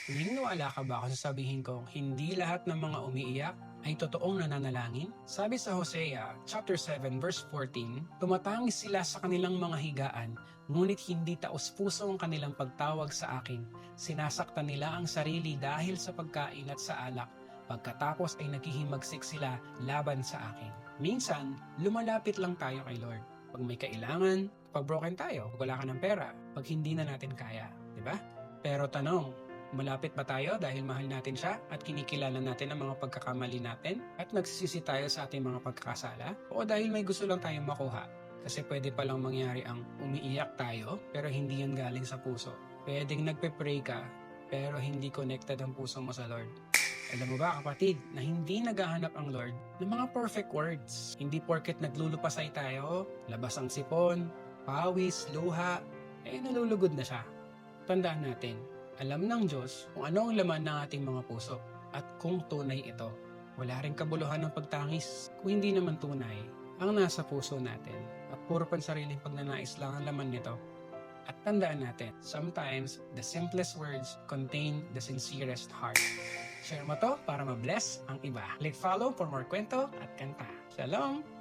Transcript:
Naniniwala ka ba kung sasabihin kong hindi lahat ng mga umiiyak ay totoong nananalangin? Sabi sa Hosea chapter 7 verse 14, tumatangis sila sa kanilang mga higaan, ngunit hindi taos-puso ang kanilang pagtawag sa akin. Sinasaktan nila ang sarili dahil sa pagkain at sa alak, pagkatapos ay naghihimagsik sila laban sa akin. Minsan, lumalapit lang tayo kay Lord. Pag may kailangan, pag broken tayo, pag wala ka ng pera, pag hindi na natin kaya, di ba? Pero tanong, malapit ba tayo dahil mahal natin siya at kinikilala natin ang mga pagkakamali natin at nagsisisi tayo sa ating mga pagkakasala? O dahil may gusto lang tayong makuha? Kasi pwede palang mangyari ang umiiyak tayo pero hindi yan galing sa puso. Pwedeng nagpe-pray ka pero hindi connected ang puso mo sa Lord. Alam mo ba kapatid na hindi naghahanap ang Lord ng mga perfect words. Hindi porket naglulupasay tayo, labas ang sipon, pawis, luha, nalulugod na siya. Tandaan natin, alam ng Diyos kung ano ang laman ng ating mga puso at kung tunay ito. Wala rin kabuluhan ng pagtangis kung hindi naman tunay ang nasa puso natin at puro pansariling pagnanais lang ang laman nito. At tandaan natin, sometimes the simplest words contain the sincerest heart. Share mo to para ma-bless ang iba. Click follow for more kwento at kanta. Shalom!